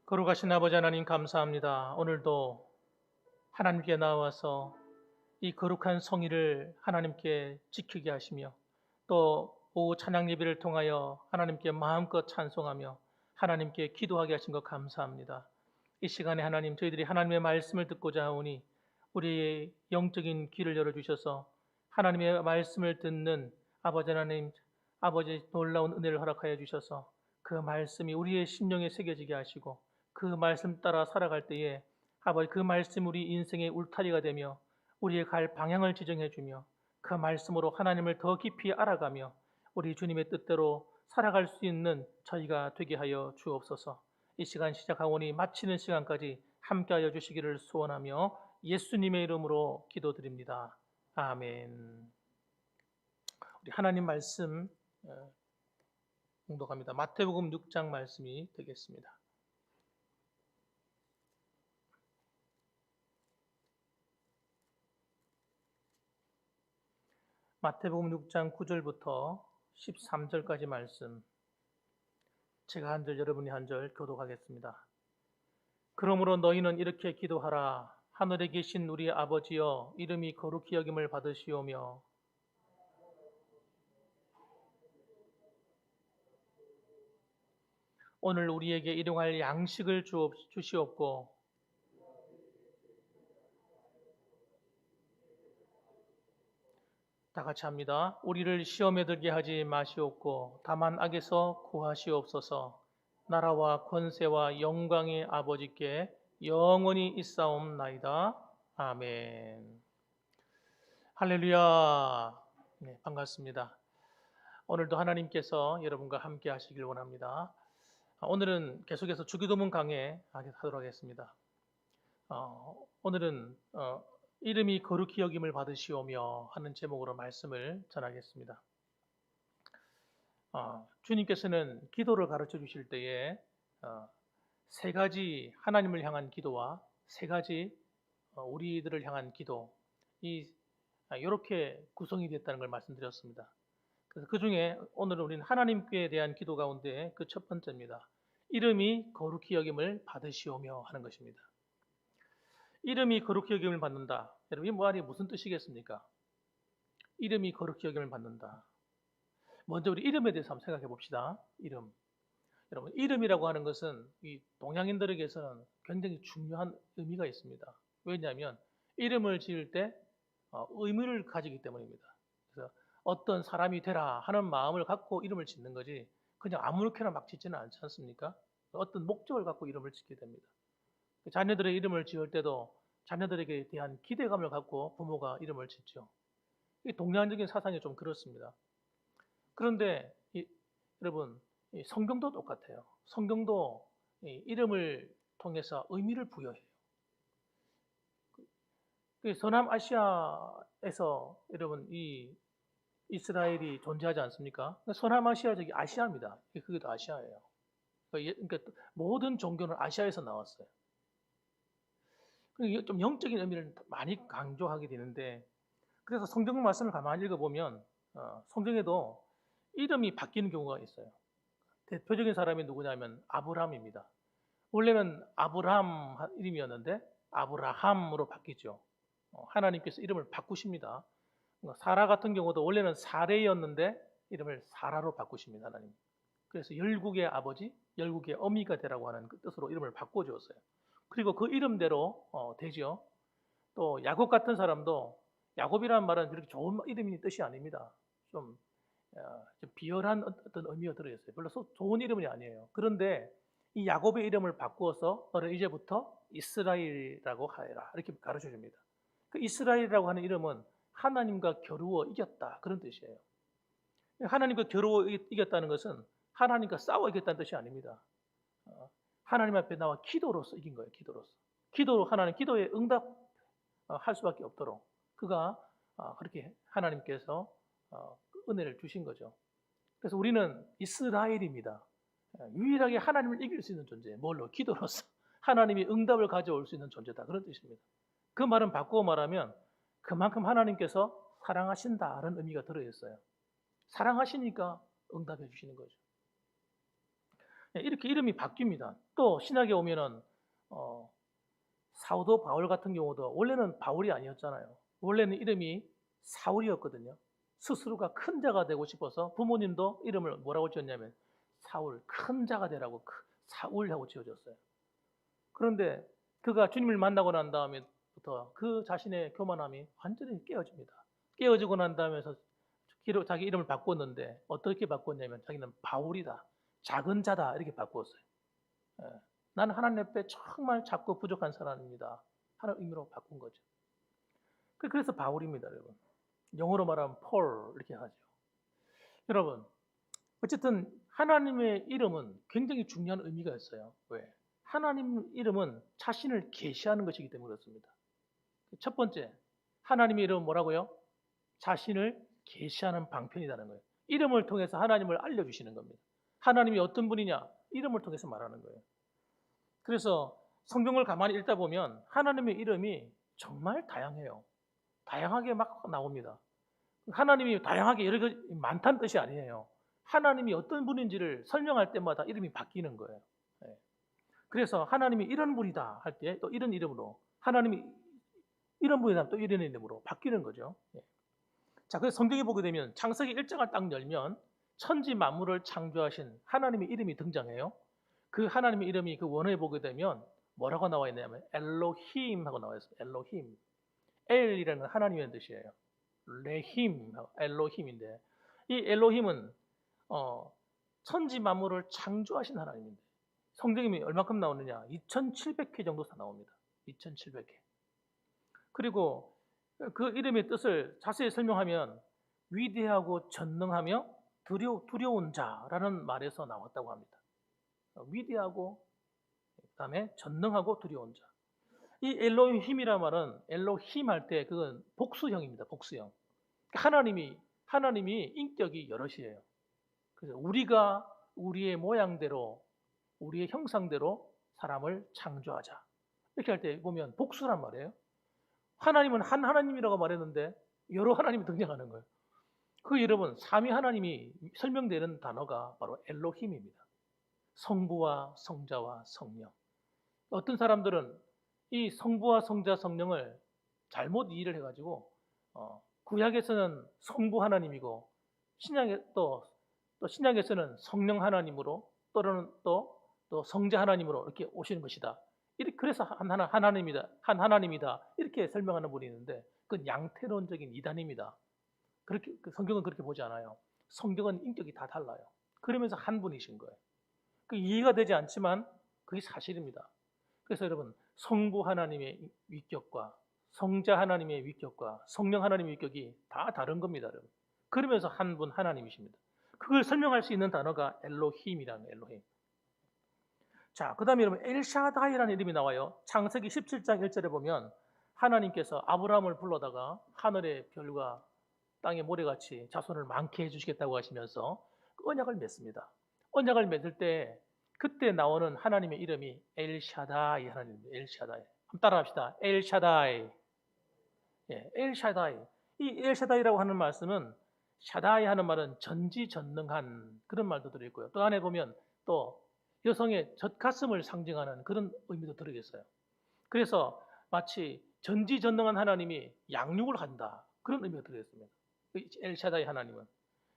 거룩하신 아버지 하나님 감사합니다. 오늘도 하나님께 나와서 이 거룩한 성의를 하나님께 지키게 하시며 또 오후 찬양 예배를 통하여 하나님께 마음껏 찬송하며 하나님께 기도하게 하신 것 감사합니다. 이 시간에 하나님 저희들이 하나님의 말씀을 듣고자 하오니 우리의 영적인 귀를 열어주셔서 하나님의 말씀을 듣는 아버지 하나님, 아버지 놀라운 은혜를 허락하여 주셔서 그 말씀이 우리의 심령에 새겨지게 하시고 그 말씀 따라 살아갈 때에 아버지 그 말씀 우리 인생의 울타리가 되며 우리의 갈 방향을 지정해 주며 그 말씀으로 하나님을 더 깊이 알아가며 우리 주님의 뜻대로 살아갈 수 있는 저희가 되게 하여 주옵소서. 이 시간 시작하오니 마치는 시간까지 함께하여 주시기를 소원하며 예수님의 이름으로 기도드립니다. 아멘. 우리 하나님 말씀 공독합니다. 마태복음 6장 말씀이 되겠습니다. 마태복음 6장 9절부터 13절까지 말씀, 제가 한 절 여러분이 한 절 교독하겠습니다. 그러므로 너희는 이렇게 기도하라. 하늘에 계신 우리 아버지여, 이름이 거룩히 여김을 받으시오며 오늘 우리에게 일용할 양식을 주시옵고 다 같이 합니다. 우리를 시험에 들게 하지 마시옵고 다만 악에서 구하시옵소서. 나라와 권세와 영광의 아버지께 영원히 있사옵나이다. 아멘. 할렐루야. 네, 반갑습니다. 오늘도 하나님께서 여러분과 함께 하시길 원합니다. 오늘은 계속해서 주기도문 강해 하도록 하겠습니다. 오늘은 이름이 거룩히 여김을 받으시오며 하는 제목으로 말씀을 전하겠습니다. 주님께서는 기도를 가르쳐 주실 때에 세 가지 하나님을 향한 기도와 세 가지 우리들을 향한 기도, 이렇게 구성이 됐다는 걸 말씀드렸습니다. 그래서 그 중에 오늘은 우리는 하나님께 대한 기도 가운데 그 첫 번째입니다. 이름이 거룩히 여김을 받으시오며 하는 것입니다. 이름이 거룩히 여김을 받는다. 여러분, 이 말이 무슨 뜻이겠습니까? 이름이 거룩히 여김을 받는다. 먼저 우리 이름에 대해서 한번 생각해 봅시다. 이름. 여러분, 이름이라고 하는 것은 이 동양인들에게서는 굉장히 중요한 의미가 있습니다. 왜냐하면 이름을 지을 때 의미를 가지기 때문입니다. 그래서 어떤 사람이 되라 하는 마음을 갖고 이름을 짓는 거지 그냥 아무렇게나 막 짓지는 않지 않습니까? 어떤 목적을 갖고 이름을 짓게 됩니다. 자녀들의 이름을 지을 때도 자녀들에게 대한 기대감을 갖고 부모가 이름을 짓죠. 이 동양적인 사상이 좀 그렇습니다. 그런데 여러분, 성경도 똑같아요. 성경도 이름을 통해서 의미를 부여해요. 서남아시아에서 여러분 이 이스라엘이 존재하지 않습니까? 서남아시아 저기 아시아입니다. 그게 다 아시아예요. 그러니까 모든 종교는 아시아에서 나왔어요. 좀 영적인 의미를 많이 강조하게 되는데, 그래서 성경 말씀을 가만히 읽어보면 성경에도 이름이 바뀌는 경우가 있어요. 대표적인 사람이 누구냐면 아브라함입니다. 원래는 아브라함 이름이었는데 아브라함으로 바뀌죠. 하나님께서 이름을 바꾸십니다. 사라 같은 경우도 원래는 사레였는데 이름을 사라로 바꾸십니다. 하나님. 그래서 열국의 아버지, 열국의 어미가 되라고 하는 그 뜻으로 이름을 바꿔주었어요. 그리고 그 이름대로 되죠. 또 야곱 같은 사람도, 야곱이라는 말은 그렇게 좋은 이름이 뜻이 아닙니다. 좀 비열한 어떤 의미가 들어있어요. 별로 좋은 이름이 아니에요. 그런데 이 야곱의 이름을 바꾸어서 너를 이제부터 이스라엘이라고 하여라 이렇게 가르쳐 줍니다. 그 이스라엘이라고 하는 이름은 하나님과 겨루어 이겼다 그런 뜻이에요. 하나님과 겨루어 이겼다는 것은 하나님과 싸워 이겼다는 뜻이 아닙니다. 하나님 앞에 나와 기도로서 이긴 거예요. 기도로 하나님 기도에 응답할 수밖에 없도록 그가 그렇게 하나님께서 은혜를 주신 거죠. 그래서 우리는 이스라엘입니다. 유일하게 하나님을 이길 수 있는 존재. 뭘로? 기도로서 하나님이 응답을 가져올 수 있는 존재다 그런 뜻입니다. 그 말은 바꾸어 말하면 그만큼 하나님께서 사랑하신다는 의미가 들어있어요. 사랑하시니까 응답해 주시는 거죠. 이렇게 이름이 바뀝니다. 또 신약에 오면은 어, 사도 바울 같은 경우도 원래는 바울이 아니었잖아요. 원래는 이름이 사울이었거든요. 스스로가 큰 자가 되고 싶어서 부모님도 이름을 뭐라고 지었냐면 사울, 큰 자가 되라고 사울하고 지어줬어요. 그런데 그가 주님을 만나고 난 다음에부터 그 자신의 교만함이 완전히 깨어집니다. 깨어지고 난 다음에서 자기 이름을 바꿨는데 어떻게 바꿨냐면 자기는 바울이다, 작은 자다 이렇게 바꾸었어요. 예. 나는 하나님 앞에 정말 작고 부족한 사람입니다 하는 의미로 바꾼 거죠. 그래서 바울입니다, 여러분. 영어로 말하면 폴 이렇게 하죠. 여러분, 어쨌든 하나님의 이름은 굉장히 중요한 의미가 있어요. 왜? 하나님 이름은 자신을 계시하는 것이기 때문에 그렇습니다. 첫 번째, 하나님의 이름은 뭐라고요? 자신을 계시하는 방편이라는 거예요. 이름을 통해서 하나님을 알려주시는 겁니다. 하나님이 어떤 분이냐? 이름을 통해서 말하는 거예요. 그래서 성경을 가만히 읽다 보면 하나님의 이름이 정말 다양해요. 다양하게 막 나옵니다. 하나님이 다양하게 여러 가지 많다는 뜻이 아니에요. 하나님이 어떤 분인지를 설명할 때마다 이름이 바뀌는 거예요. 예. 그래서 하나님이 이런 분이다 할 때 또 이런 이름으로, 하나님이 이런 분이다 또 이런 이름으로 바뀌는 거죠. 예. 자, 그래서 성경에 보게 되면 창세기 1장을 딱 열면 천지 만물을 창조하신 하나님의 이름이 등장해요. 그 하나님의 이름이 그 원어에 보게 되면 뭐라고 나와 있냐면 엘로힘 하고 나와 있어요. 엘로힘. 엘이라는 하나님의 뜻이에요. 레힘, 엘로힘인데 이 엘로힘은 천지 만물을 창조하신 하나님인데 성경이 얼마큼 나오느냐? 2,700회 정도 나옵니다. 2,700회. 그리고 그 이름의 뜻을 자세히 설명하면 위대하고 전능하며 두려운 자라는 말에서 나왔다고 합니다. 위대하고 그다음에 전능하고 두려운 자. 이 엘로힘이란 말은 엘로힘 할 때 그건 복수형입니다. 복수형. 하나님이 인격이 여럿이에요. 그래서 우리가 우리의 모양대로 우리의 형상대로 사람을 창조하자. 이렇게 할 때 보면 복수란 말이에요. 하나님은 한 하나님이라고 말했는데 여러 하나님이 등장하는 거예요. 그 여러분 삼위 하나님이 설명되는 단어가 바로 엘로힘입니다. 성부와 성자와 성령. 어떤 사람들은 이 성부와 성자 성령을 잘못 이해를 해가지고 구약에서는 성부 하나님이고 또 신약에서는 성령 하나님으로 또는 또 성자 하나님으로 이렇게 오시는 것이다. 그래서 한 하나님이다 이렇게 설명하는 분이 있는데 그건 양태론적인 이단입니다. 그렇게 성경은 그렇게 보지 않아요. 성경은 인격이 다 달라요. 그러면서 한 분이신 거예요. 그 이해가 되지 않지만 그게 사실입니다. 그래서 여러분 성부 하나님의 위격과 성자 하나님의 위격과 성령 하나님의 위격이 다 다른 겁니다, 여러분. 그러면서 한 분 하나님이십니다. 그걸 설명할 수 있는 단어가 엘로힘이라는 엘로힘. 자, 그다음에 여러분 엘샤다이라는 이름이 나와요. 창세기 17장 1절에 보면 하나님께서 아브라함을 불러다가 하늘의 별과 땅의 모래같이 자손을 많게 해주시겠다고 하시면서 언약을 맺습니다. 언약을 맺을 때 그때 나오는 하나님의 이름이 엘샤다이 하나님입니다. 엘샤다이. 한번 따라합시다. 엘샤다이. 예, 엘샤다이. 이 엘샤다이라고 하는 말씀은 샤다이 하는 말은 전지전능한 그런 말도 들어있고요. 또 안에 보면 또 여성의 젖가슴을 상징하는 그런 의미도 들어있어요. 그래서 마치 전지전능한 하나님이 양육을 한다 그런 의미가 들어있습니다. 엘샤다이 하나님은.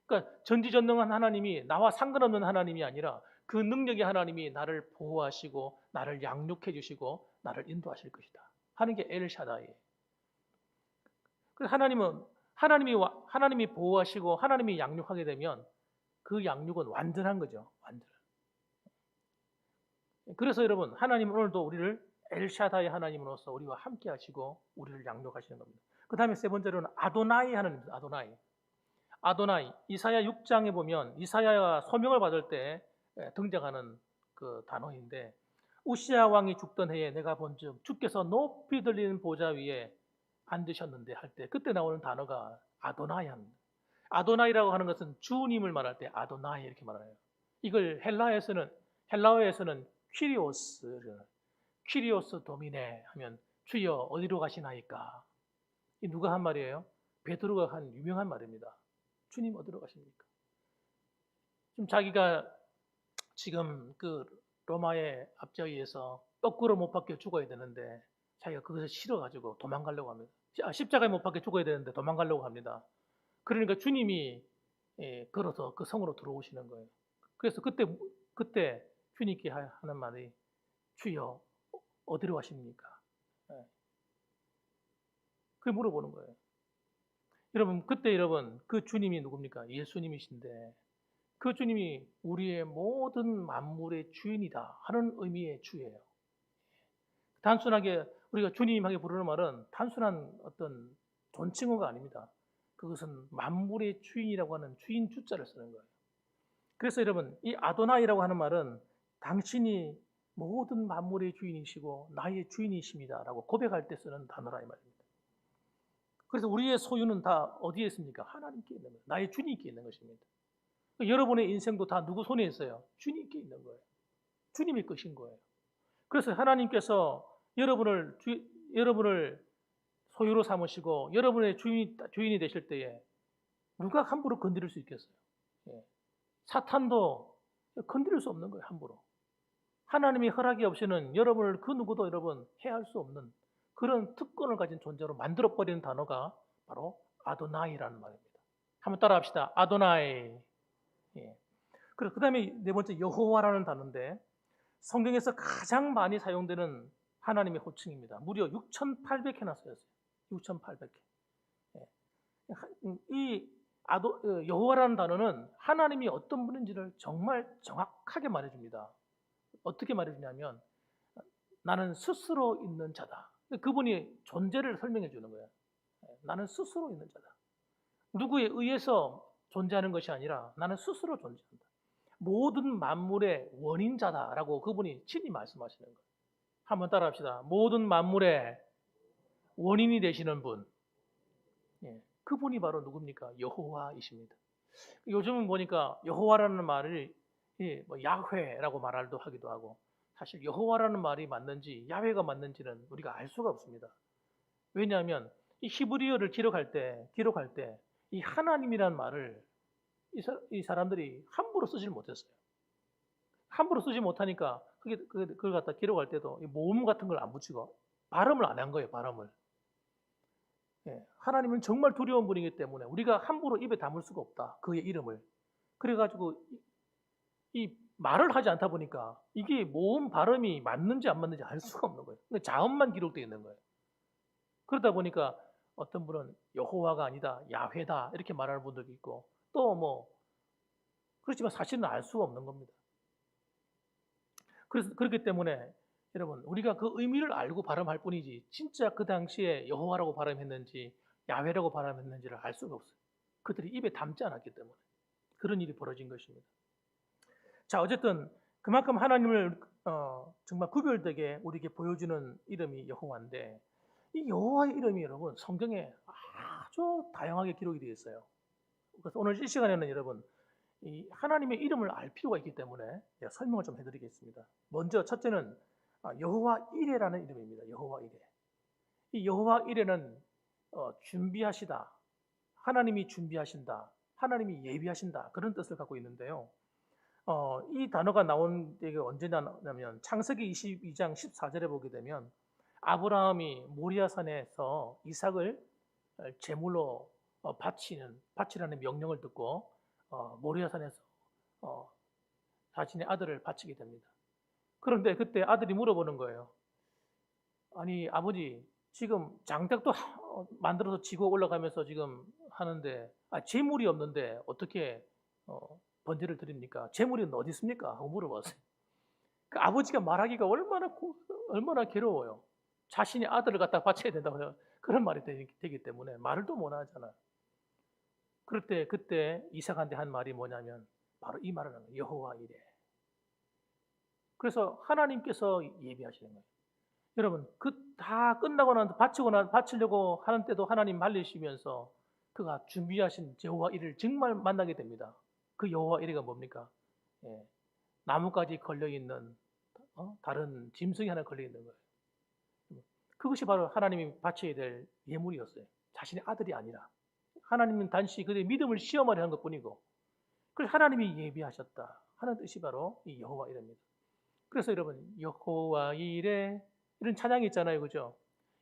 그러니까 전지전능한 하나님이 나와 상관없는 하나님이 아니라 그 능력의 하나님이 나를 보호하시고 나를 양육해 주시고 나를 인도하실 것이다 하는 게 엘샤다이예요. 하나님이 보호하시고 하나님이 양육하게 되면 그 양육은 완전한 거죠. 완전. 그래서 여러분 하나님은 오늘도 우리를 엘샤다이 하나님으로서 우리와 함께 하시고 우리를 양육하시는 겁니다. 그 다음에 세 번째로는 아도나이 하나님입니다. 아도나이. 이사야 6장에 보면 이사야가 소명을 받을 때 등장하는 그 단어인데 우시야 왕이 죽던 해에 내가 본즉 주께서 높이 들리는 보좌 위에 앉으셨는데 할 때 그때 나오는 단어가 아도나이입니다. 아도나이라고 하는 것은 주님을 말할 때 아도나이 이렇게 말해요. 이걸 헬라어에서는 퀴리오스 도미네 하면 주여 어디로 가시나이까. 이 누가 한 말이에요? 베드로가 한 유명한 말입니다. 주님 어디로 가십니까? 좀 지금 그 로마의 압제에 의해서 거꾸로 못 박혀 죽어야 되는데 자기가 그것을 싫어가지고 도망가려고 합니다. 십자가에 못 박혀 죽어야 되는데 도망가려고 합니다. 그러니까 주님이 걸어서 그 성으로 들어오시는 거예요. 그래서 그때 주님께 하는 말이 주여 어디로 가십니까? 예. 그게 물어보는 거예요. 여러분 그때 여러분 그 주님이 누굽니까? 예수님이신데 그 주님이 우리의 모든 만물의 주인이다 하는 의미의 주예요. 단순하게 우리가 주님하게 부르는 말은 단순한 어떤 존칭어가 아닙니다. 그것은 만물의 주인이라고 하는 주인 주자를 쓰는 거예요. 그래서 여러분 이 아도나이라고 하는 말은 당신이 모든 만물의 주인이시고 나의 주인이십니다 라고 고백할 때 쓰는 단어라 이 말입니다. 그래서 우리의 소유는 다 어디에 있습니까? 하나님께 있는 거예요. 나의 주님께 있는 것입니다. 여러분의 인생도 다 누구 손에 있어요? 주님께 있는 거예요. 주님의 것인 거예요. 그래서 하나님께서 여러분을 소유로 삼으시고 여러분의 주인이 되실 때에 누가 함부로 건드릴 수 있겠어요? 예. 사탄도 건드릴 수 없는 거예요. 함부로. 하나님의 허락이 없이는 여러분을 그 누구도 여러분 해할 수 없는 그런 특권을 가진 존재로 만들어버리는 단어가 바로 아도나이라는 말입니다. 한번 따라합시다. 아도나이. 예. 그리고 그 다음에 네 번째 여호와라는 단어인데 성경에서 가장 많이 사용되는 하나님의 호칭입니다. 무려 6,800회나 쓰였어요. 6,800회. 이 여호와라는 단어는 하나님이 어떤 분인지를 정말 정확하게 말해줍니다. 어떻게 말해주냐면 나는 스스로 있는 자다. 그분이 존재를 설명해 주는 거예요. 나는 스스로 있는 자다. 누구에 의해서 존재하는 것이 아니라 나는 스스로 존재한다. 모든 만물의 원인자다라고 그분이 친히 말씀하시는 거예요. 한번 따라합시다. 모든 만물의 원인이 되시는 분. 그분이 바로 누굽니까? 여호와이십니다. 요즘은 보니까 여호와라는 말을 야훼라고 말도 하기도 하고 사실 여호와라는 말이 맞는지 야훼가 맞는지는 우리가 알 수가 없습니다. 왜냐하면 이 히브리어를 기록할 때 이 하나님이라는 말을 이 사람들이 함부로 쓰질 못했어요. 함부로 쓰지 못하니까 그걸 갖다 기록할 때도 모음 같은 걸 안 붙이고 발음을 안 한 거예요. 발음을. 하나님은 정말 두려운 분이기 때문에 우리가 함부로 입에 담을 수가 없다. 그의 이름을. 그래가지고 이 말을 하지 않다 보니까 이게 모음 발음이 맞는지 안 맞는지 알 수가 없는 거예요. 자음만 기록되어 있는 거예요. 그러다 보니까 어떤 분은 여호와가 아니다, 야훼다 이렇게 말하는 분들도 있고 또 그렇지만 사실은 알 수가 없는 겁니다. 그래서 그렇기 때문에 여러분 우리가 그 의미를 알고 발음할 뿐이지 진짜 그 당시에 여호와라고 발음했는지 야훼라고 발음했는지를 알 수가 없어요. 그들이 입에 담지 않았기 때문에 그런 일이 벌어진 것입니다. 자 어쨌든 그만큼 하나님을 정말 구별되게 우리에게 보여주는 이름이 여호와인데 이 여호와의 이름이 여러분 성경에 아주 다양하게 기록이 되어 있어요. 그래서 오늘 이 시간에는 여러분 이 하나님의 이름을 알 필요가 있기 때문에 설명을 좀 해드리겠습니다. 먼저 첫째는 여호와 이레라는 이름입니다. 여호와 이레. 이 여호와 이레는 준비하시다, 하나님이 준비하신다, 하나님이 예비하신다 그런 뜻을 갖고 있는데요. 이 단어가 나온 때가 언제냐면 창세기 22장 14절에 보게 되면 아브라함이 모리아산에서 이삭을 제물로 바치라는 명령을 듣고 모리아산에서 자신의 아들을 바치게 됩니다. 그런데 그때 아들이 물어보는 거예요. 아니 아버지 지금 장작도 만들어서 지고 올라가면서 지금 하는데 제물이 없는데 어떻게 번제를 드립니까? 제물이 어디 있습니까? 하고 물어봤어요. 그 아버지가 말하기가 얼마나 괴로워요. 자신의 아들을 갖다 바쳐야 된다고 해요. 그런 말이 되기 때문에 말을 또 못 하잖아요. 그럴 때 그때 이삭한테 한 말이 뭐냐면 바로 이 말을 하는 거예요. 여호와 이레. 그래서 하나님께서 예비하시는 거예요. 여러분 다 끝나고 나서 바치려고 하는 때도 하나님 말리시면서 그가 준비하신 여호와 이레를 정말 만나게 됩니다. 그 여호와 이레가 뭡니까? 나뭇가지 걸려 있는 다른 짐승이 하나 걸려 있는 거예요. 그것이 바로 하나님이 바쳐야 될 예물이었어요. 자신의 아들이 아니라 하나님은 단지 그들의 믿음을 시험하려 한 것뿐이고 그래서 하나님이 예비하셨다. 하는 뜻이 바로 이 여호와 이레입니다. 그래서 여러분 여호와 이레 이런 찬양이 있잖아요, 그죠?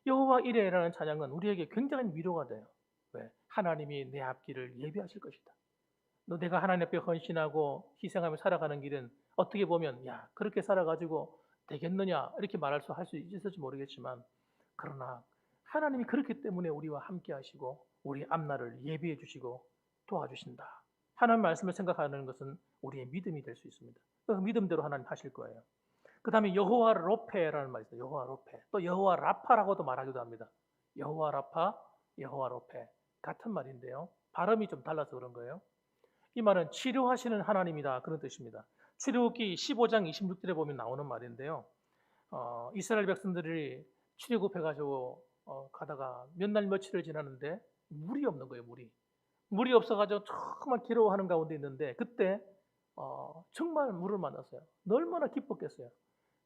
여호와 이레라는 찬양은 우리에게 굉장한 위로가 돼요. 왜? 하나님이 내 앞길을 예비하실 것이다. 너 내가 하나님 앞에 헌신하고 희생하며 살아가는 길은 어떻게 보면 야 그렇게 살아가지고 되겠느냐 이렇게 말할 수 할 수 있을지 모르겠지만 그러나 하나님이 그렇기 때문에 우리와 함께 하시고 우리 앞날을 예비해 주시고 도와주신다. 하나님 말씀을 생각하는 것은 우리의 믿음이 될 수 있습니다. 그 믿음대로 하나님 하실 거예요. 그 다음에 여호와 로페라는 말이 있어요. 여호와 로페. 또 여호와 라파라고도 말하기도 합니다. 여호와 라파, 여호와 로페. 같은 말인데요. 발음이 좀 달라서 그런 거예요. 이 말은 치료하시는 하나님이다. 그런 뜻입니다. 출애굽기 15장 26절에 보면 나오는 말인데요. 이스라엘 백성들이 출애굽해가지고 가다가 몇 날 며칠을 지나는데 물이 없는 거예요. 물이 없어가지고 정말 괴로워하는 가운데 있는데 그때 정말 물을 만났어요. 얼마나 기뻤겠어요.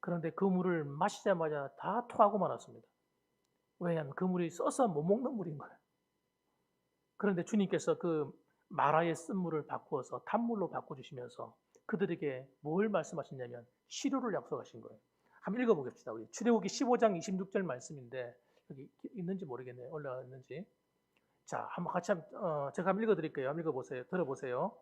그런데 그 물을 마시자마자 다 토하고 말았습니다. 왜냐하면 그 물이 써서 못 먹는 물인 거예요. 그런데 주님께서 그 마라의 쓴물을 바꾸어서 단물로 바꿔주시면서 그들에게 뭘 말씀하셨냐면 치료를 약속하신 거예요. 한번 읽어보겠습니다. 우리 출애굽기 15장 26절 말씀인데 여기 있는지 모르겠네요. 올라가 있는지. 자, 한번 같이 제가 한번 읽어드릴게요. 한번 읽어보세요. 들어보세요.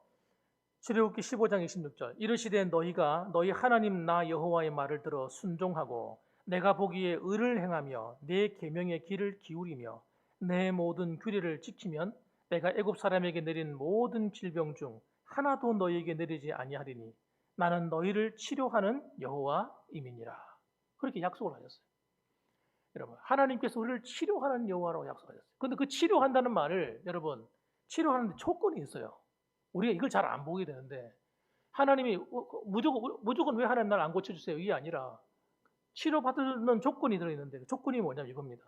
출애굽기 15장 26절. 이르시되 너희가 너희 하나님 나 여호와의 말을 들어 순종하고 내가 보기에 의를 행하며 내 계명의 길을 기울이며 내 모든 규례를 지키면 내가 애굽 사람에게 내린 모든 질병 중 하나도 너희에게 내리지 아니하리니 나는 너희를 치료하는 여호와임이니라. 그렇게 약속을 하셨어요. 여러분, 하나님께서 우리를 치료하는 여호와라고 약속하셨어요. 그런데 그 치료한다는 말을 여러분, 치료하는데 조건이 있어요. 우리가 이걸 잘 안 보게 되는데 하나님이 무조건 왜 하나님 날 안 고쳐주세요? 이게 아니라 치료받는 조건이 들어있는데 그 조건이 뭐냐면 이겁니다.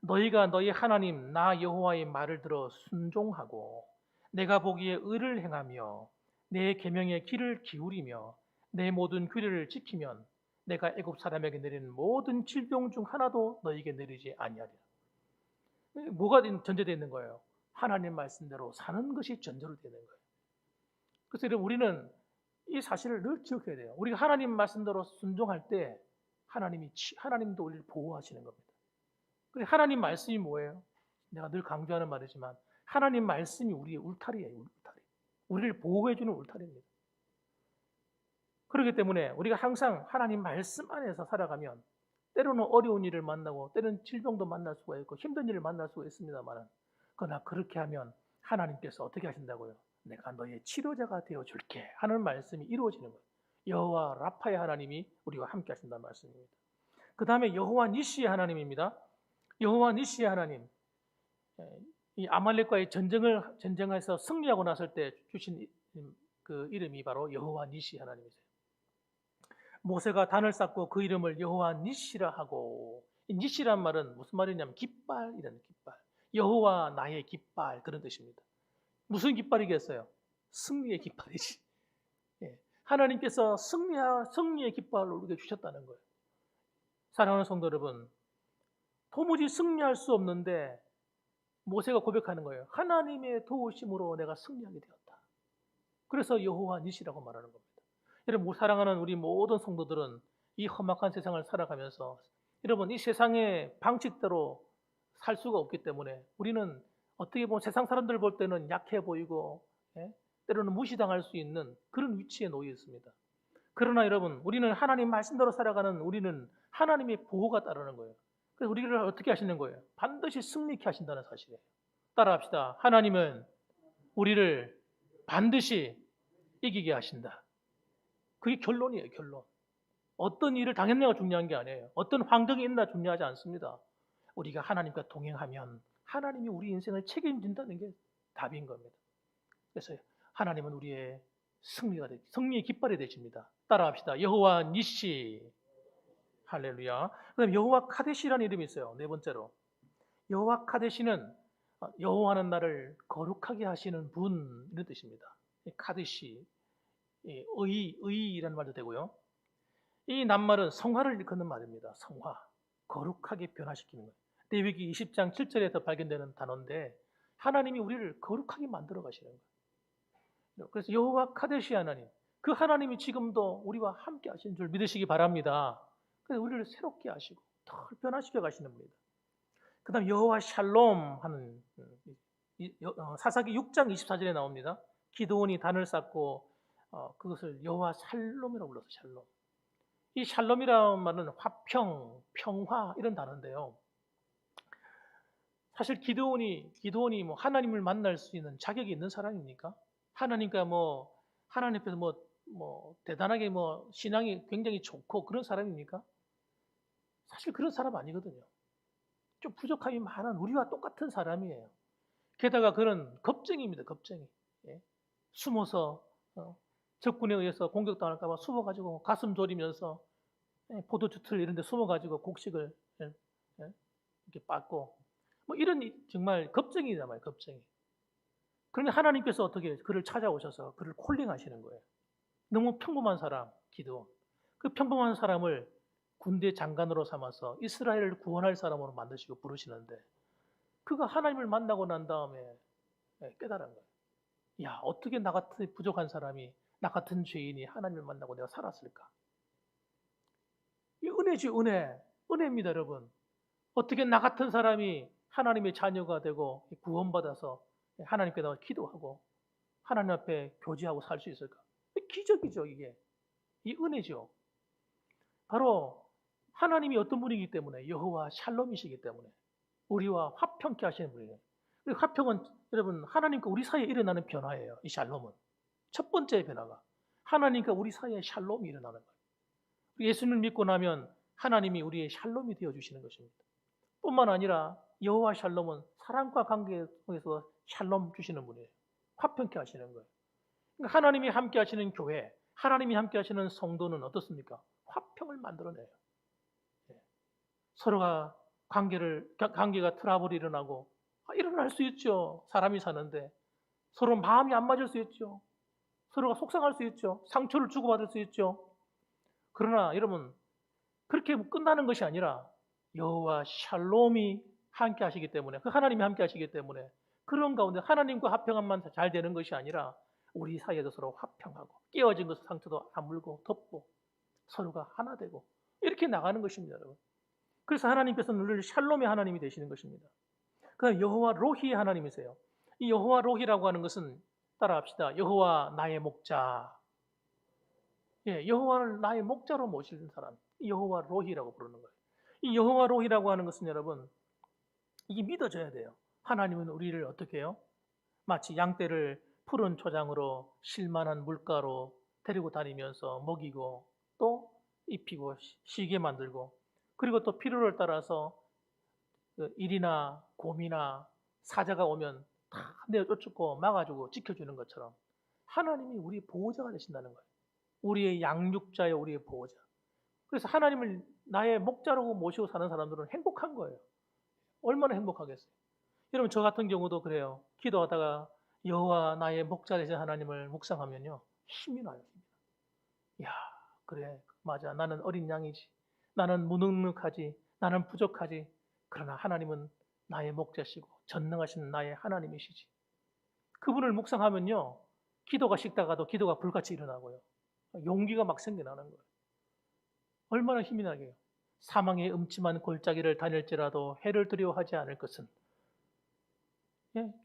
너희가 너희 하나님 나 여호와의 말을 들어 순종하고 내가 보기에 의를 행하며 내 계명의 귀를 기울이며 내 모든 규례를 지키면 내가 애굽 사람에게 내리는 모든 질병 중 하나도 너희에게 내리지 아니하리라. 뭐가 전제되어 있는 거예요? 하나님 말씀대로 사는 것이 전제로 되는 거예요. 그래서 여러분 우리는 이 사실을 늘 기억해야 돼요. 우리가 하나님 말씀대로 순종할 때 하나님도 우리를 보호하시는 겁니다. 그래서 하나님 말씀이 뭐예요? 내가 늘 강조하는 말이지만 하나님 말씀이 우리의 울타리예요. 울타리. 우리를 보호해주는 울타리입니다. 그렇기 때문에 우리가 항상 하나님 말씀 안에서 살아가면 때로는 어려운 일을 만나고 때로는 질병도 만날 수가 있고 힘든 일을 만날 수가 있습니다만 그러나 그렇게 하면 하나님께서 어떻게 하신다고요? 내가 너의 치료자가 되어줄게 하는 말씀이 이루어지는 거예요. 여호와 라파의 하나님이 우리와 함께 하신다는 말씀입니다. 그 다음에 여호와 니시의 하나님입니다. 여호와 니시의 하나님, 이 아말렉과의 전쟁에서 승리하고 났을 때 주신 그 이름이 바로 여호와 니시 하나님이세요. 모세가 단을 쌓고 그 이름을 여호와 니시라 하고, 이 니시란 말은 무슨 말이냐면 깃발이라는 깃발. 여호와 나의 깃발 그런 뜻입니다. 무슨 깃발이겠어요? 승리의 깃발이지. 하나님께서 승리의 깃발을 우리에게 주셨다는 거예요. 사랑하는 성도 여러분, 도무지 승리할 수 없는데 모세가 고백하는 거예요. 하나님의 도우심으로 내가 승리하게 되었다. 그래서 여호와 니시라고 말하는 겁니다. 여러분, 사랑하는 우리 모든 성도들은 이 험악한 세상을 살아가면서 여러분 이 세상의 방식대로 살 수가 없기 때문에 우리는 어떻게 보면 세상 사람들 볼 때는 약해 보이고 때로는 무시당할 수 있는 그런 위치에 놓여 있습니다. 그러나 여러분 우리는 하나님 말씀대로 살아가는 우리는 하나님의 보호가 따르는 거예요. 그래서 우리를 어떻게 하시는 거예요? 반드시 승리케 하신다는 사실이에요. 따라합시다. 하나님은 우리를 반드시 이기게 하신다. 그게 결론이에요. 결론. 어떤 일을 당했냐가 중요한 게 아니에요. 어떤 환경이 있나 중요하지 않습니다. 우리가 하나님과 동행하면 하나님이 우리 인생을 책임진다는 게 답인 겁니다. 그래서 하나님은 우리의 승리의 깃발이 되십니다. 따라합시다. 여호와 니시. 할렐루야. 그다음 여호와 카데시라는 이름이 있어요. 네 번째로. 여호와 카데시는 여호와는 나를 거룩하게 하시는 분 이런 뜻입니다. 카데시. 의라는 말도 되고요. 이 낱말은 성화를 일컫는 말입니다. 성화. 거룩하게 변화시키는 거예요. 레위기 20장 7절에서 발견되는 단어인데 하나님이 우리를 거룩하게 만들어 가시는 거예요. 그래서 여호와 카데시 하나님. 그 하나님이 지금도 우리와 함께 하시는 줄 믿으시기 바랍니다. 그래서 우리를 새롭게 하시고 더 변화시켜 가시는 분이다. 그 다음 여호와 샬롬 하는 사사기 6장 24절에 나옵니다. 기드온이 단을 쌓고 그것을 여호와 샬롬이라고 불러서 샬롬. 이 샬롬이라는 말은 화평, 평화 이런 단어인데요. 사실 기드온이 뭐 하나님을 만날 수 있는 자격이 있는 사람입니까? 하나님과 하나님 앞에서 대단하게 신앙이 굉장히 좋고 그런 사람입니까? 사실 그런 사람 아니거든요. 좀 부족함이 많은 우리와 똑같은 사람이에요. 게다가 그는 겁쟁이입니다. 겁쟁이. 예. 숨어서 적군에 의해서 공격당할까 봐 숨어가지고 가슴 졸이면서 포도주 틀 이런 데 숨어가지고 곡식을 이렇게 빻고 이런 정말 겁쟁이다 말이에요. 겁쟁이. 그런데 하나님께서 어떻게 그를 찾아오셔서 그를 콜링하시는 거예요. 너무 평범한 사람, 기드온. 그 평범한 사람을 군대 장관으로 삼아서 이스라엘을 구원할 사람으로 만드시고 부르시는데 그가 하나님을 만나고 난 다음에 깨달은 거예요. 야, 어떻게 나 같은 부족한 사람이, 나 같은 죄인이 하나님을 만나고 내가 살았을까? 이 은혜지, 은혜. 은혜입니다, 여러분. 어떻게 나 같은 사람이 하나님의 자녀가 되고 구원받아서 하나님께 나가 기도하고 하나님 앞에 교제하고 살 수 있을까? 기적이죠, 이게. 이 은혜죠. 바로 하나님이 어떤 분이기 때문에 여호와 샬롬이시기 때문에 우리와 화평케 하시는 분이에요. 화평은 여러분 하나님과 우리 사이에 일어나는 변화예요. 이 샬롬은 첫 번째 변화가 하나님과 우리 사이에 샬롬이 일어나는 거예요. 예수님을 믿고 나면 하나님이 우리의 샬롬이 되어 주시는 것입니다. 뿐만 아니라 여호와 샬롬은 사랑과 관계에 통해서 샬롬 주시는 분이에요. 화평케 하시는 거예요. 그러니까 하나님이 함께 하시는 교회, 하나님이 함께 하시는 성도는 어떻습니까? 화평을 만들어내요. 서로가 관계가 트러블이 일어나고 일어날 수 있죠. 사람이 사는데 서로 마음이 안 맞을 수 있죠. 서로가 속상할 수 있죠. 상처를 주고받을 수 있죠. 그러나 여러분 그렇게 끝나는 것이 아니라 여호와 샬롬이 함께 하시기 때문에 그 하나님이 함께 하시기 때문에 그런 가운데 하나님과 화평함만 잘 되는 것이 아니라 우리 사이에도 서로 화평하고 깨어진 것을 상처도 아물고 덮고 서로가 하나 되고 이렇게 나가는 것입니다, 여러분. 그래서 하나님께서는 늘 샬롬의 하나님이 되시는 것입니다. 그다음 여호와 로히의 하나님이세요. 이 여호와 로히라고 하는 것은 따라합시다. 여호와 나의 목자. 예, 여호와를 나의 목자로 모시는 사람. 여호와 로히라고 부르는 거예요. 이 여호와 로히라고 하는 것은 여러분 이게 믿어져야 돼요. 하나님은 우리를 어떻게 해요? 마치 양떼를 푸른 초장으로 실만한 물가로 데리고 다니면서 먹이고 또 입히고 쉬게 만들고 그리고 또 필요를 따라서 일이나 곰이나 사자가 오면 다 내쫓고 막아주고 지켜주는 것처럼 하나님이 우리 보호자가 되신다는 거예요. 우리의 양육자요, 우리의 보호자. 그래서 하나님을 나의 목자라고 모시고 사는 사람들은 행복한 거예요. 얼마나 행복하겠어요. 여러분 저 같은 경우도 그래요. 기도하다가 여호와 나의 목자 되신 하나님을 묵상하면요 힘이 나요. 야, 그래 맞아. 나는 어린 양이지. 나는 무능력하지. 나는 부족하지. 그러나 하나님은 나의 목자시고 전능하신 나의 하나님이시지. 그분을 묵상하면요 기도가 식다가도 기도가 불같이 일어나고요. 용기가 막 생겨나는 거예요. 얼마나 힘이 나게요. 사망의 음침한 골짜기를 다닐지라도 해를 두려워하지 않을 것은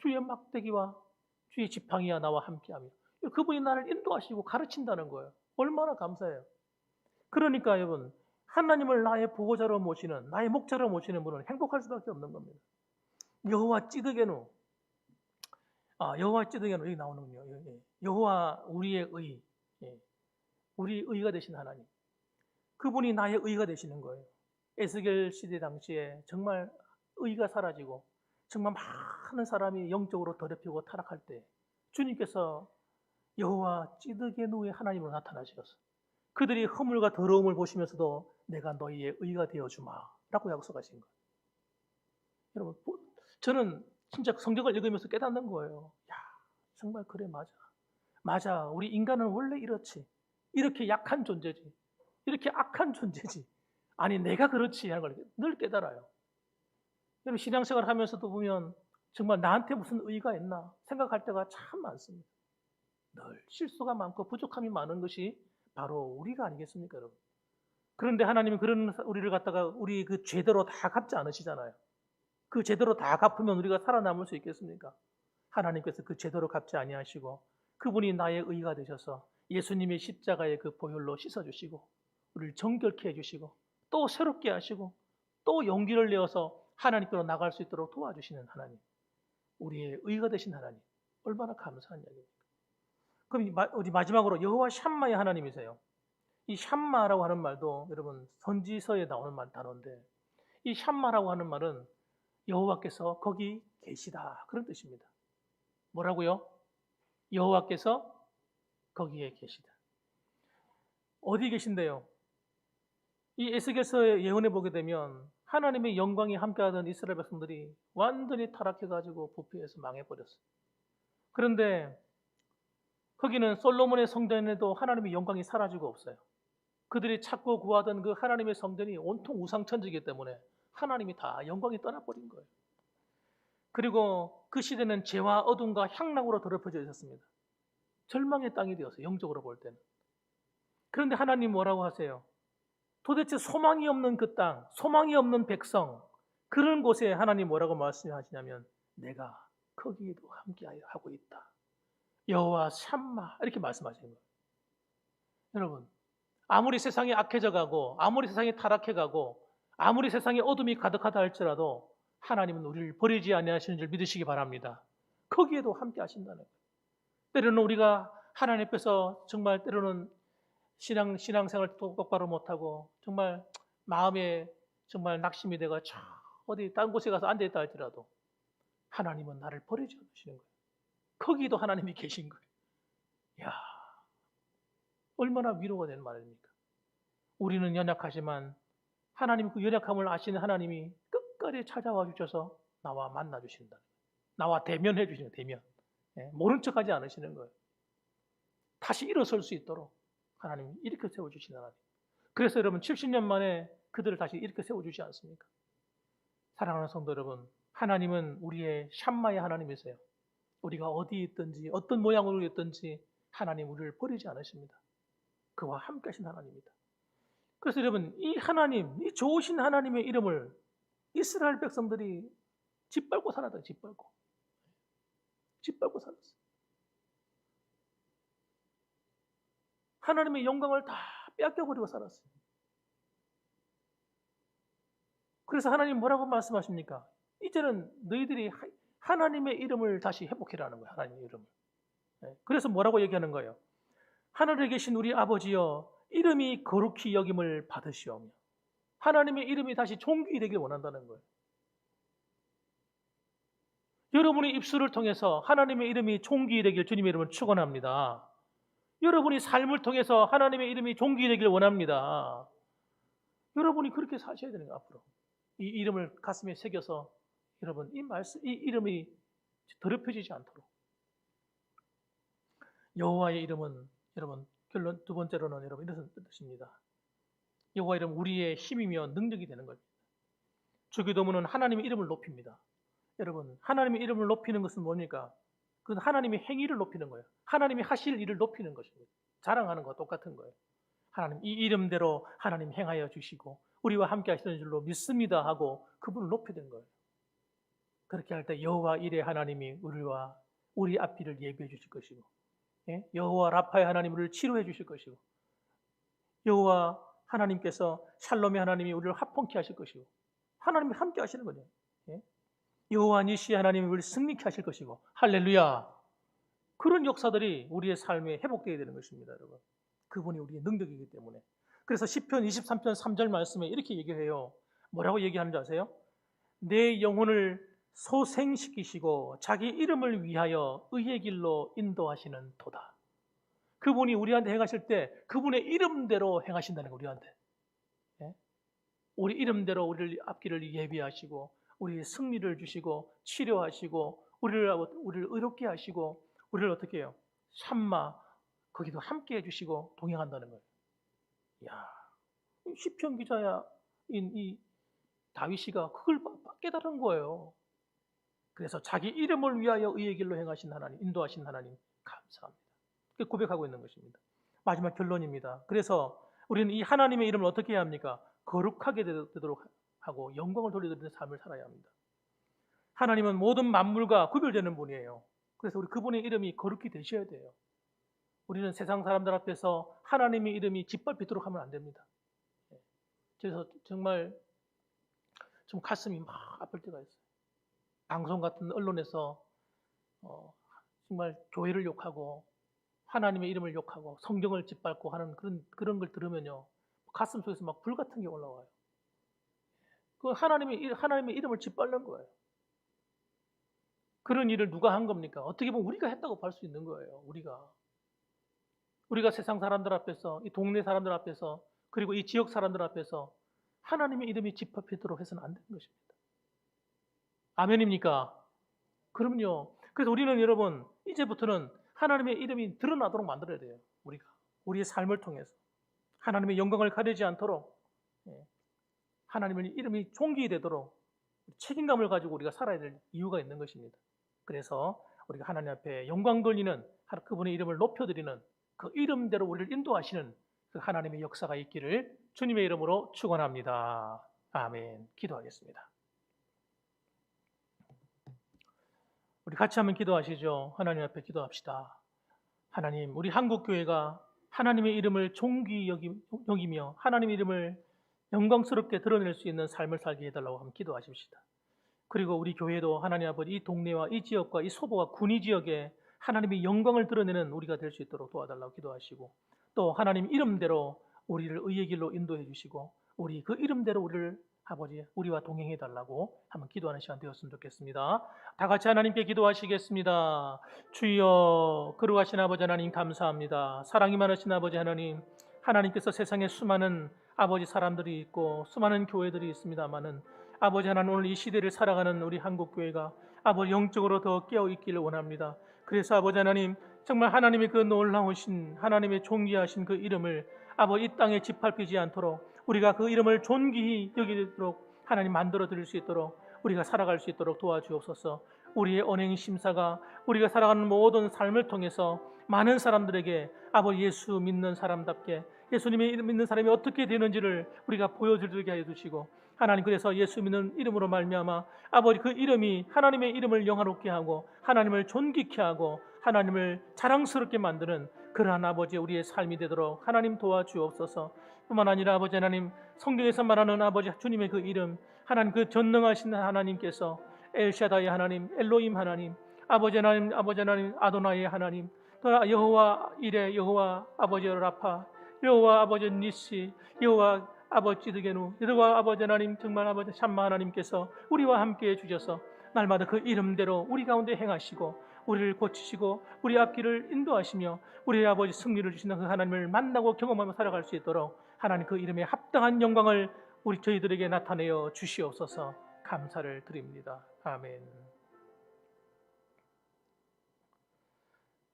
주의 막대기와 주의 지팡이와 나와 함께하며 그분이 나를 인도하시고 가르친다는 거예요. 얼마나 감사해요. 그러니까 여러분 하나님을 나의 보호자로 모시는 나의 목자로 모시는 분은 행복할 수밖에 없는 겁니다. 여호와 찌드게누 여호와 찌드게누 여기 나오는군요. 여호와 우리의 의 우리 의가 되신 하나님 그분이 나의 의가 되시는 거예요. 에스겔 시대 당시에 정말 의가 사라지고 정말 많은 사람이 영적으로 더럽히고 타락할 때 주님께서 여호와 찌드게누의 하나님으로 나타나셔서 그들이 허물과 더러움을 보시면서도 내가 너희의 의가 되어주마 라고 약속하신 거예요. 여러분 저는 진짜 성경을 읽으면서 깨닫는 거예요. 야 정말 그래 맞아 우리 인간은 원래 이렇지 이렇게 약한 존재지 이렇게 악한 존재지 아니 내가 그렇지 하는 걸 늘 깨달아요. 여러분 신앙생활 하면서도 보면 정말 나한테 무슨 의의가 있나 생각할 때가 참 많습니다. 늘 실수가 많고 부족함이 많은 것이 바로 우리가 아니겠습니까, 여러분? 그런데 하나님은 그런 우리를 갖다가 우리 그 죄대로 다 갚지 않으시잖아요. 그 제대로 다 갚으면 우리가 살아남을 수 있겠습니까? 하나님께서 그 제대로 갚지 아니하시고 그분이 나의 의가 되셔서 예수님의 십자가의 그 보혈로 씻어주시고 우리를 정결케 해주시고 또 새롭게 하시고 또 용기를 내어서 하나님께로 나갈 수 있도록 도와주시는 하나님, 우리의 의가 되신 하나님, 얼마나 감사한 이야기입니까? 그럼 우리 마지막으로 여호와 샴마의 하나님이세요. 이 샴마라고 하는 말도 여러분 선지서에 나오는 단어인데, 이 샴마라고 하는 말은 여호와께서 거기 계시다, 그런 뜻입니다. 뭐라고요? 여호와께서 거기에 계시다. 어디 계신데요? 이 에스겔서의 예언해 보게 되면 하나님의 영광이 함께하던 이스라엘 백성들이 완전히 타락해가지고 부패해서 망해버렸어요. 그런데 거기는 솔로몬의 성전에도 하나님의 영광이 사라지고 없어요. 그들이 찾고 구하던 그 하나님의 성전이 온통 우상천지이기 때문에 하나님이 다 영광이 떠나버린 거예요. 그리고 그 시대는 죄와 어둠과 향락으로 더럽혀져 있었습니다. 절망의 땅이 되었어요, 영적으로 볼 때는. 그런데 하나님 뭐라고 하세요? 도대체 소망이 없는 그 땅, 소망이 없는 백성, 그런 곳에 하나님 뭐라고 말씀하시냐면 내가 거기에도 함께하고 있다. 여호와 샴마, 이렇게 말씀하시는 거예요. 여러분, 아무리 세상이 악해져 가고 아무리 세상이 타락해 가고 아무리 세상에 어둠이 가득하다 할지라도 하나님은 우리를 버리지 아니하시는 줄 믿으시기 바랍니다. 거기에도 함께 하신다는 거예요. 때로는 우리가 하나님 앞에서 정말 때로는 신앙생활 똑바로 못하고 정말 마음에 정말 낙심이 되고 어디 다른 곳에 가서 앉아있다 할지라도 하나님은 나를 버리지 않으시는 거예요. 거기도 하나님이 계신 거예요. 이야, 얼마나 위로가 되는 말입니까? 우리는 연약하지만 하나님, 그 연약함을 아시는 하나님이 끝까지 찾아와 주셔서 나와 만나 주신다. 나와 대면해 주시는, 대면. 모른 척하지 않으시는 거예요. 다시 일어설 수 있도록 하나님이 일으켜 세워주시는 하나님. 그래서 여러분 70년 만에 그들을 다시 일으켜 세워주지 않습니까? 사랑하는 성도 여러분, 하나님은 우리의 샴마의 하나님이세요. 우리가 어디 있든지 어떤 모양으로 있든지 하나님 우리를 버리지 않으십니다. 그와 함께 하신 하나님입니다. 그래서 여러분, 이 하나님, 이 좋으신 하나님의 이름을 이스라엘 백성들이 짓밟고 살았다. 짓밟고 살았어요. 하나님의 영광을 다 뺏겨버리고 살았어요. 그래서 하나님 뭐라고 말씀하십니까? 이제는 너희들이 하나님의 이름을 다시 회복해라는 거예요. 하나님의 이름을. 그래서 뭐라고 얘기하는 거예요? 하늘에 계신 우리 아버지여, 이름이 거룩히 여김을 받으시오며. 하나님의 이름이 다시 존귀 되길 원한다는 거예요. 여러분의 입술을 통해서 하나님의 이름이 존귀 되길 주님의 이름을 축원합니다. 여러분이 삶을 통해서 하나님의 이름이 존귀 되길 원합니다. 여러분이 그렇게 사셔야 되는 거예요. 앞으로 이 이름을 가슴에 새겨서 여러분 이 이름이 더럽혀지지 않도록. 여호와의 이름은 여러분 결론 두 번째로는 여러분 이런 뜻입니다. 여호와 이름은 우리의 힘이며 능력이 되는 겁니다. 주기도문은 하나님의 이름을 높입니다. 여러분, 하나님의 이름을 높이는 것은 뭡니까? 그건 하나님의 행위를 높이는 거예요. 하나님이 하실 일을 높이는 것입니다. 자랑하는 것과 똑같은 거예요. 하나님, 이 이름대로 하나님 행하여 주시고 우리와 함께 하시는 줄로 믿습니다 하고 그분을 높이는 거예요. 그렇게 할 때 여호와 이레 하나님이 우리 앞길을 예비해 주실 것이고, 여호와 라파의 하나님 우리를 치료해 주실 것이고, 여호와 하나님께서 샬롬의 하나님이 우리를 화평케 하실 것이고, 하나님이 함께 하시는 거죠. 여호와 니시 하나님이 우리를 승리케 하실 것이고, 할렐루야. 그런 역사들이 우리의 삶에 회복되어야 되는 것입니다, 여러분. 그분이 우리의 능력이기 때문에. 그래서 시편 23편 3절 말씀에 이렇게 얘기해요. 뭐라고 얘기하는지 아세요? 내 영혼을 소생시키시고 자기 이름을 위하여 의의 길로 인도하시는 도다. 그분이 우리한테 행하실 때 그분의 이름대로 행하신다는 거예요. 우리한테. 우리 이름대로 우리를 앞길을 예비하시고 우리의 승리를 주시고 치료하시고 우리를 의롭게 하시고 우리를 어떻게 해요? 샴마 거기도 함께 해주시고 동행한다는 거예요. 이야, 시편 기자야 이 다윗이가 그걸 깨달은 거예요. 그래서 자기 이름을 위하여 의의 길로 행하신 하나님, 인도하신 하나님 감사합니다. 그렇게 고백하고 있는 것입니다. 마지막 결론입니다. 그래서 우리는 이 하나님의 이름을 어떻게 해야 합니까? 거룩하게 되도록 하고 영광을 돌려드리는 삶을 살아야 합니다. 하나님은 모든 만물과 구별되는 분이에요. 그래서 우리 그분의 이름이 거룩히 되셔야 돼요. 우리는 세상 사람들 앞에서 하나님의 이름이 짓밟히도록 하면 안 됩니다. 그래서 정말 좀 가슴이 막 아플 때가 있어요. 방송 같은 언론에서 정말 교회를 욕하고 하나님의 이름을 욕하고 성경을 짓밟고 하는 그런 걸 들으면요, 가슴 속에서 막 불 같은 게 올라와요. 그 하나님의 이름을 짓밟는 거예요. 그런 일을 누가 한 겁니까? 어떻게 보면 우리가 했다고 볼 수 있는 거예요. 우리가 세상 사람들 앞에서, 이 동네 사람들 앞에서, 그리고 이 지역 사람들 앞에서 하나님의 이름이 짓밟히도록 해서는 안 되는 것입니다. 아멘입니까? 그럼요. 그래서 우리는 여러분, 이제부터는 하나님의 이름이 드러나도록 만들어야 돼요. 우리의 삶을 통해서 하나님의 영광을 가리지 않도록, 하나님의 이름이 존귀되도록 책임감을 가지고 우리가 살아야 될 이유가 있는 것입니다. 그래서 우리가 하나님 앞에 영광 돌리는, 그분의 이름을 높여드리는, 그 이름대로 우리를 인도하시는 그 하나님의 역사가 있기를 주님의 이름으로 축원합니다. 아멘. 기도하겠습니다. 우리 같이 한번 기도하시죠. 하나님 앞에 기도합시다. 하나님, 우리 한국교회가 하나님의 이름을 존귀 여기며 하나님의 이름을 영광스럽게 드러낼 수 있는 삶을 살게 해달라고 한번 기도하십시다. 그리고 우리 교회도 하나님 아버지 이 동네와 이 지역과 이 소보와 군위 지역에 하나님의 영광을 드러내는 우리가 될 수 있도록 도와달라고 기도하시고, 또 하나님 이름대로 우리를 의의 길로 인도해 주시고 우리 그 이름대로 우리와 동행해 달라고 한번 기도하는 시간 되었으면 좋겠습니다. 다 같이 하나님께 기도하시겠습니다. 주여, 거룩하신 아버지 하나님 감사합니다. 사랑이 많으신 아버지 하나님, 하나님께서 세상에 수많은 아버지 사람들이 있고 수많은 교회들이 있습니다마는 아버지 하나님, 오늘 이 시대를 살아가는 우리 한국교회가 아버지 영적으로 더 깨어있기를 원합니다. 그래서 아버지 하나님, 정말 하나님의 그 놀라우신 하나님의 존귀하신 그 이름을 아버지 이 땅에 짓밟히지 않도록 우리가 그 이름을 존귀히 여기도록 하나님 만들어 드릴 수 있도록 우리가 살아갈 수 있도록 도와주옵소서. 우리의 언행 심사가 우리가 살아가는 모든 삶을 통해서 많은 사람들에게 아버지 예수 믿는 사람답게 예수님의 이름 믿는 사람이 어떻게 되는지를 우리가 보여드리게 해 주시고, 하나님, 그래서 예수 믿는 이름으로 말미암아 아버지 그 이름이 하나님의 이름을 영화롭게 하고 하나님을 존귀케 하고 하나님을 자랑스럽게 만드는 그러한 아버지 우리의 삶이 되도록 하나님 도와주옵소서. 뿐만 아니라 아버지 하나님, 성경에서 말하는 아버지 주님의 그 이름, 하나님 그 전능하신 하나님께서 엘샤다이 하나님, 엘로임 하나님, 아버지 하나님 아도나이 하나님, 또 여호와 이레, 여호와 아버지 라파, 여호와 아버지 니시, 여호와 아버지 찌드게누, 여호와 아버지 하나님, 정말 아버지 샴마 하나님께서 우리와 함께해 주셔서 날마다 그 이름대로 우리 가운데 행하시고 우리를 고치시고 우리 앞길을 인도하시며 우리의 아버지 승리를 주시는 그 하나님을 만나고 경험하며 살아갈 수 있도록 하나님 그 이름에 합당한 영광을 저희들에게 나타내어 주시옵소서. 감사를 드립니다. 아멘.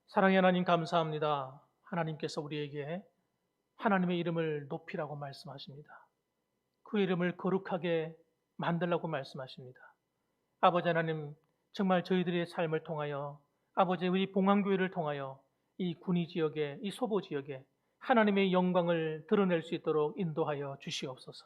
사랑의 하나님 감사합니다. 하나님께서 우리에게 하나님의 이름을 높이라고 말씀하십니다. 그 이름을 거룩하게 만들라고 말씀하십니다. 아버지 하나님, 정말 저희들의 삶을 통하여 아버지 우리 봉황교회를 통하여 이 군위 지역에, 이 소보 지역에 하나님의 영광을 드러낼 수 있도록 인도하여 주시옵소서.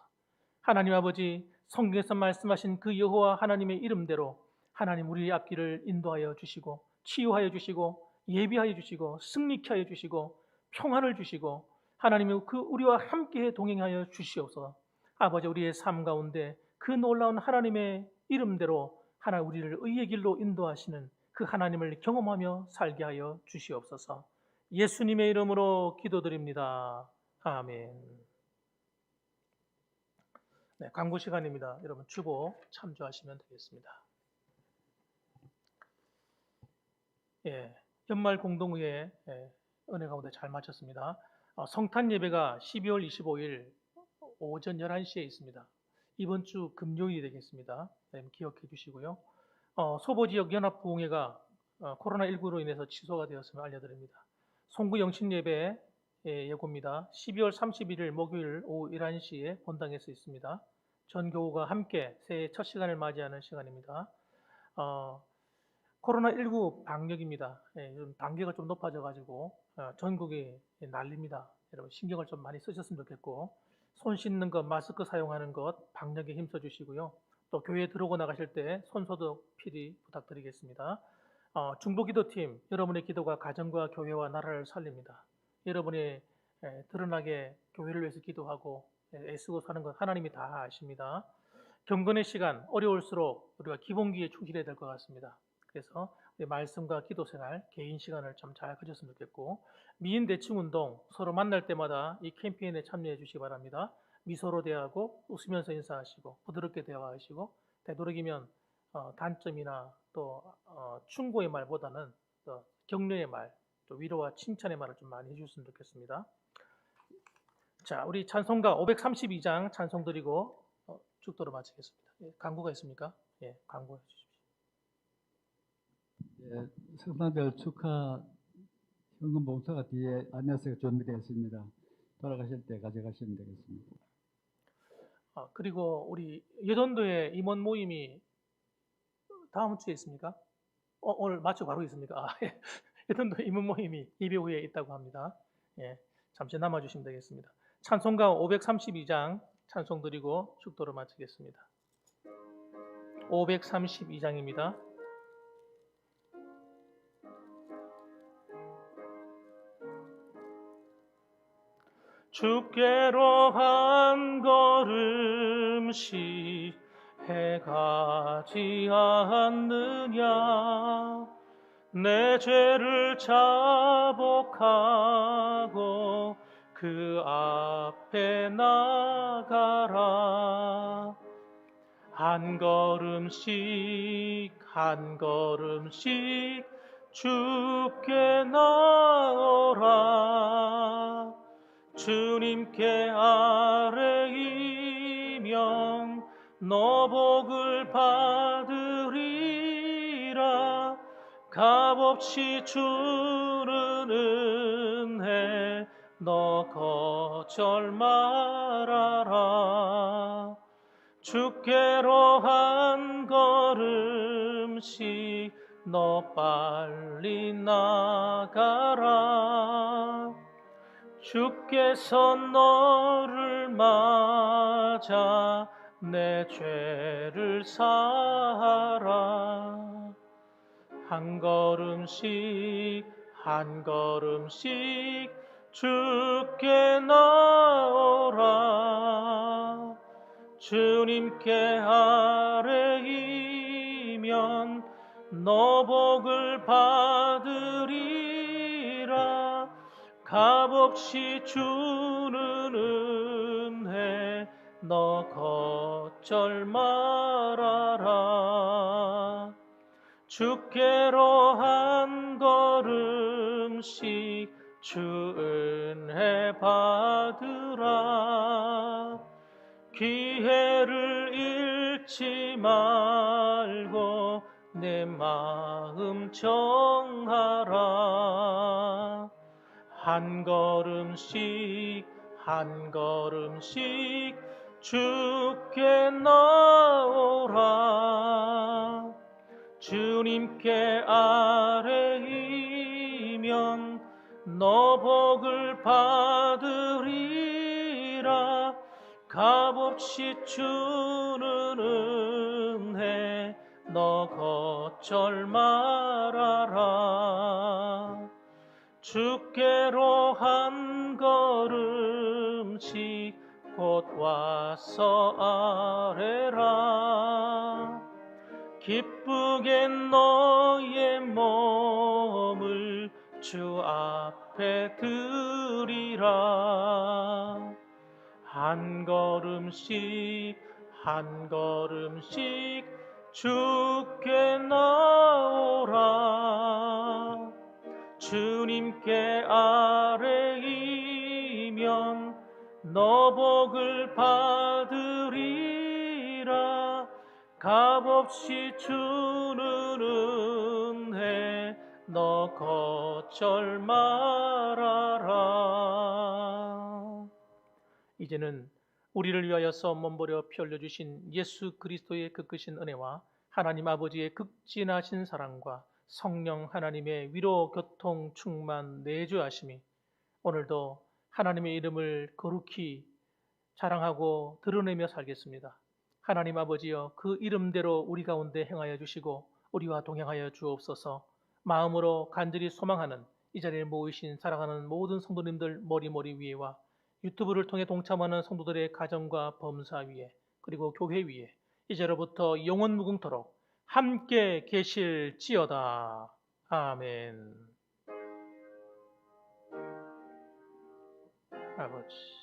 하나님 아버지, 성경에서 말씀하신 그 여호와 하나님의 이름대로 하나님 우리의 앞길을 인도하여 주시고 치유하여 주시고 예비하여 주시고 승리케 하여 주시고 평안을 주시고 하나님의 그 우리와 함께 동행하여 주시옵소서. 아버지, 우리의 삶 가운데 그 놀라운 하나님의 이름대로 하나님 우리를 의의 길로 인도하시는 그 하나님을 경험하며 살게 하여 주시옵소서. 예수님의 이름으로 기도드립니다. 아멘. 네, 광고 시간입니다. 여러분 주보 참조하시면 되겠습니다. 연말 공동의회 은혜 가운데 잘 마쳤습니다. 성탄 예배가 12월 25일 오전 11시에 있습니다. 이번 주 금요일이 되겠습니다. 기억해 주시고요. 소보지역 연합부흥회가 코로나19로 인해서 취소가 되었음을 알려드립니다. 송구 영신 예배 예고입니다. 12월 31일 목요일 오후 11시에 본당에서 있습니다. 전 교우가 함께 새해 첫 시간을 맞이하는 시간입니다. 코로나19 방역입니다. 단계가 좀 높아져가지고 전국에 난립니다. 여러분 신경을 좀 많이 쓰셨으면 좋겠고 손 씻는 것, 마스크 사용하는 것 방역에 힘써 주시고요. 또 교회 들어오고 나가실 때 손소독 필히 부탁드리겠습니다. 중보기도팀, 여러분의 기도가 가정과 교회와 나라를 살립니다. 여러분이 드러나게 교회를 위해서 기도하고 애쓰고 사는 것 하나님이 다 아십니다. 경건의 시간 어려울수록 우리가 기본기에 충실해야 될 것 같습니다. 그래서 우리 말씀과 기도 생활, 개인 시간을 좀 잘 가졌으면 좋겠고 미인 대칭 운동 서로 만날 때마다 이 캠페인에 참여해 주시기 바랍니다. 미소로 대하고 웃으면서 인사하시고 부드럽게 대화하시고 되도록이면 단점이나 또 충고의 말보다는 또 격려의 말, 또 위로와 칭찬의 말을 좀 많이 해주셨으면 좋겠습니다. 자, 우리 찬송가 532장 찬송 드리고 축도로 마치겠습니다. 광고가 있습니까? 광고해 주십시오. 성탄절 축하 현금 봉사가 뒤에 안내서가 준비되어 있습니다. 돌아가실 때 가져가시면 되겠습니다. 그리고 우리 여전도의 임원 모임이 다음 주에 있습니까? 오늘 마치고 바로 있습니까? 여전도 임원 모임이 예배 후에 있다고 합니다. 잠시 남아주시면 되겠습니다. 찬송가 532장 찬송 드리고 축도를 마치겠습니다. 532장입니다. 주께로 한 걸음씩 해가지 않느냐 내 죄를 자복하고 그 앞에 나가라 한 걸음씩 한 걸음씩 주께 나오라 주님께 아뢰이면 너 복을 받으리라 값없이 주는 은혜 너 거절 말아라 주께로 한 걸음씩 너 빨리 나가라 주께서 너를 맞아 내 죄를 사하라 한 걸음씩 한 걸음씩 주께 나오라 주님께 아뢰이면 너 복을 받으리라 값없이 주는 은혜 너 거절 말아라 주께로 한 걸음씩 주 은혜 받으라 기회를 잃지 말고 내 마음 정하라 한 걸음씩 한 걸음씩 주께 나오라 주님께 아뢰이면 너 복을 받으리라 값없이 주는 은혜 너 거절 말아라 주께로 한 걸음씩 곧 와서 아뢰라 기쁘게 너의 몸을 주 앞에 드리라 한 걸음씩 한 걸음씩 주께 나오라 주님께 아뢰이면 너 복을 받으리라 값없이 주는 은혜 너 거절 말아라 이제는 우리를 위하여서 몸버려 피 흘려주신 예수 그리스도의 그 크신 은혜와 하나님 아버지의 극진하신 사랑과 성령 하나님의 위로, 교통, 충만, 내주하심이 오늘도 하나님의 이름을 거룩히 자랑하고 드러내며 살겠습니다. 하나님 아버지여, 그 이름대로 우리 가운데 행하여 주시고 우리와 동행하여 주옵소서. 마음으로 간절히 소망하는 이 자리에 모이신 사랑하는 모든 성도님들 머리 위에와 유튜브를 통해 동참하는 성도들의 가정과 범사 위에, 그리고 교회 위에 이제로부터 영원 무궁토록 함께 계실지어다. 아멘. 아버지